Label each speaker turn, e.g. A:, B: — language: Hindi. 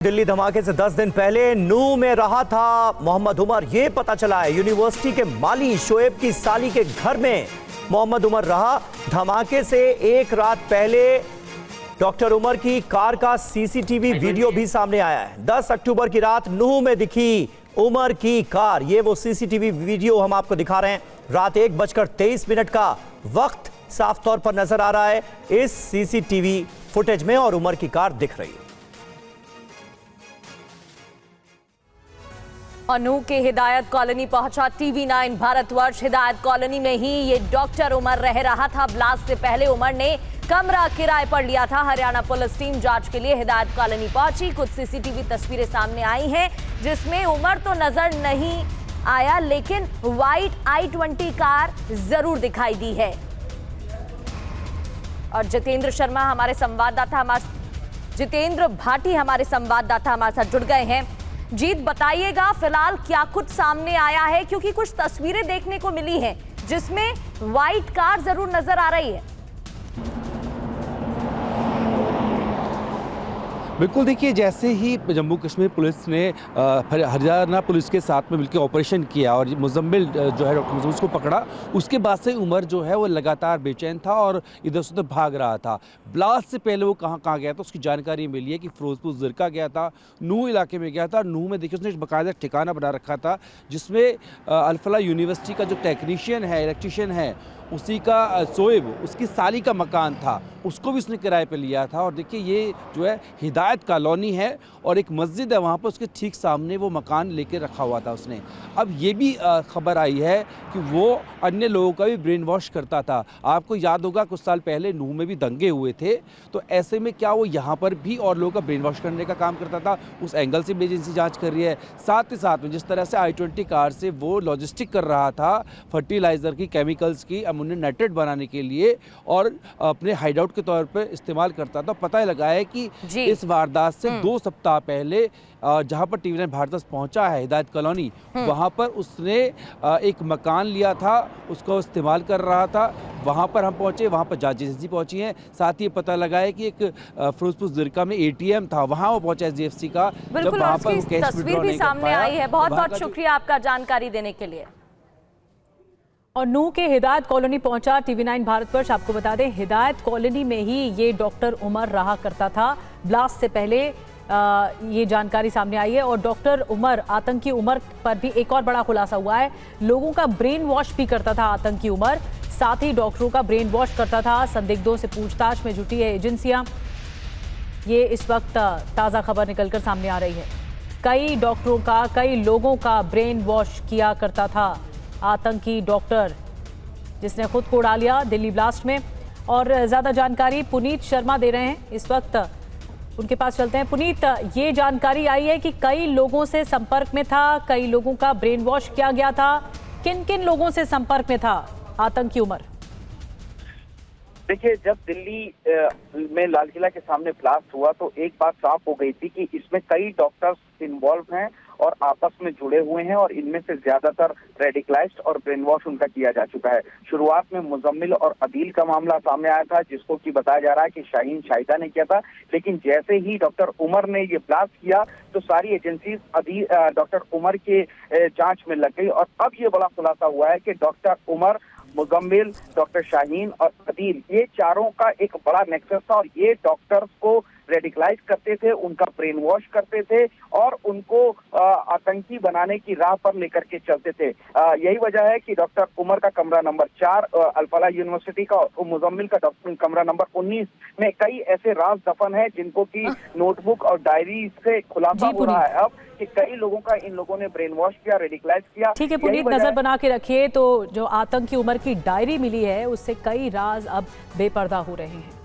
A: दिल्ली धमाके से 10 दिन पहले नूह में रहा था मोहम्मद उमर। ये पता चला है यूनिवर्सिटी के माली शोएब की साली के घर में मोहम्मद उमर रहा। धमाके से एक रात पहले डॉक्टर उमर की कार का सीसीटीवी वीडियो भी सामने आया है। 10 अक्टूबर की रात नूह में दिखी उमर की कार। ये वो सीसीटीवी वीडियो हम आपको दिखा रहे हैं। रात 1:23 का वक्त साफ तौर पर नजर आ रहा है इस सीसीटीवी फुटेज में और उमर की कार दिख रही है।
B: नूह के हिदायत कॉलोनी पहुंचा TV9 भारतवर्ष। हिदायत कॉलोनी में ही ये डॉक्टर उमर रह रहा था। ब्लास्ट से पहले उमर ने कमरा किराए पर लिया था। हरियाणा पुलिस टीम जांच के लिए हिदायत कॉलोनी पहुंची। कुछ सीसीटीवी तस्वीरें सामने आई हैं जिसमें उमर तो नजर नहीं आया, लेकिन व्हाइट i20 कार जरूर दिखाई दी है। और जितेंद्र शर्मा हमारे संवाददाता, जितेंद्र भाटी हमारे संवाददाता हमारे साथ जुड़ गए हैं। जीत, बताइएगा फिलहाल क्या कुछ सामने आया है, क्योंकि कुछ तस्वीरें देखने को मिली हैं जिसमें व्हाइट कार जरूर नजर आ रही है।
C: बिल्कुल, देखिए जैसे ही जम्मू कश्मीर पुलिस ने हरियाणा पुलिस के साथ में मिलकर ऑपरेशन किया और मुजम्मिल जो है डॉक्टर मुजम्मिल को पकड़ा, उसके बाद से उमर जो है वो लगातार बेचैन था और इधर से उधर भाग रहा था। ब्लास्ट से पहले वो कहाँ गया था उसकी जानकारी मिली है कि फिरोजपुर ज़िरका गया था, नूह इलाके में गया था। नूह में देखिए उसने बाकायदा ठिकाना बना रखा था जिसमें अल-फलाह यूनिवर्सिटी का जो टेक्नीशियन है, इलेक्ट्रीशियन है, उसी का शोएब, उसकी साली का मकान था, उसको भी उसने किराए पे लिया था। और देखिए ये जो है हिदायत कॉलोनी है और एक मस्जिद है वहाँ पर, उसके ठीक सामने वो मकान लेके रखा हुआ था उसने। अब ये भी खबर आई है कि वो अन्य लोगों का भी ब्रेन वॉश करता था। आपको याद होगा कुछ साल पहले नूह में भी दंगे हुए थे, तो ऐसे में क्या वो यहाँ पर भी और लोगों का ब्रेन वॉश करने का काम करता था? उस एंगल से भी एजेंसी जाँच कर रही है। साथ ही साथ में जिस तरह से i20 कार से वो लॉजिस्टिक कर रहा था फर्टिलाइज़र की, केमिकल्स की, अमोनियम नाइट्रेट बनाने के लिए और अपने हाइडआउट के तौर पर इस्तेमाल करता था। पता लगा है कि इस वारदात से 2 सप्ताह पहले जहां पर TV9 भारतवर्ष पहुंचा है हिदायत कॉलोनी, वहां पर उसने एक मकान लिया था, उसको इस्तेमाल कर रहा था। वहां पर हम पहुंचे, वहां पर जांच एजेंसी पहुंची है। साथ ही पता लगा है कि एक फिरोजपुर ज़िरका में ATM था, वहां वो पहुंचा SDFC का।
B: जब वहां पर तस्वीर भी सामने आई है। बहुत बहुत शुक्रिया आपका जानकारी देने के लिए।
D: और नूह के हिदायत कॉलोनी पहुंचा TV9 भारतवर्ष। आपको बता दें हिदायत कॉलोनी में ही ये डॉक्टर उमर रहा करता था। ब्लास्ट से पहले ये जानकारी सामने आई है। और डॉक्टर उमर, आतंकी उमर पर भी एक और बड़ा खुलासा हुआ है। लोगों का ब्रेन वॉश भी करता था आतंकी उमर, साथ ही डॉक्टरों का ब्रेन वॉश करता था। संदिग्धों से पूछताछ में जुटी है एजेंसियां। ये इस वक्त ताज़ा खबर निकलकर सामने आ रही है। कई डॉक्टरों का, कई लोगों का ब्रेन वॉश किया करता था आतंकी डॉक्टर, जिसने खुद को उड़ा लिया दिल्ली ब्लास्ट में। और ज्यादा जानकारी पुनीत शर्मा दे रहे हैं, इस वक्त उनके पास चलते हैं। पुनीत, ये जानकारी आई है कि कई लोगों से संपर्क में था, कई लोगों का ब्रेन वॉश किया गया था। किन किन लोगों से संपर्क में था आतंकी उमर?
E: देखिए, जब दिल्ली में लाल किला के सामने ब्लास्ट हुआ तो एक बात साफ हो गई थी कि इसमें कई डॉक्टर्स इन्वॉल्व हैं और आपस में जुड़े हुए हैं और इनमें से ज्यादातर रेडिकलाइज्ड और ब्रेन वॉश उनका किया जा चुका है। शुरुआत में मुजम्मिल और अदील का मामला सामने आया था, जिसको कि बताया जा रहा है कि शाहीन शाहिदा ने किया था। लेकिन जैसे ही डॉक्टर उमर ने ये ब्लास्ट किया तो सारी एजेंसी डॉक्टर उमर के जांच में लग गई। और अब ये बड़ा खुलासा हुआ है कि डॉक्टर उमर, मुजम्मिल, डॉक्टर शाहीन और अदील, ये चारों का एक बड़ा नेक्सस था और ये डॉक्टर्स को रेडिकलाइज करते थे, उनका ब्रेन वॉश करते थे और उनको आतंकी बनाने की राह पर लेकर के चलते थे। यही वजह है कि डॉक्टर उमर का कमरा नंबर 4 अल-फलाह यूनिवर्सिटी का और मुजम्मिल का कमरा नंबर 19 में कई ऐसे राज दफन है जिनको कि नोटबुक और डायरी से खुलासा हो रहा है अब कि कई लोगों का इन लोगों ने ब्रेन वॉश किया, रेडिकलाइज किया।
D: ठीक है पुनीत, नजर बना के रखिए। तो जो आतंकी उमर की डायरी मिली है उससे कई राज अब बेपर्दा हो रहे हैं।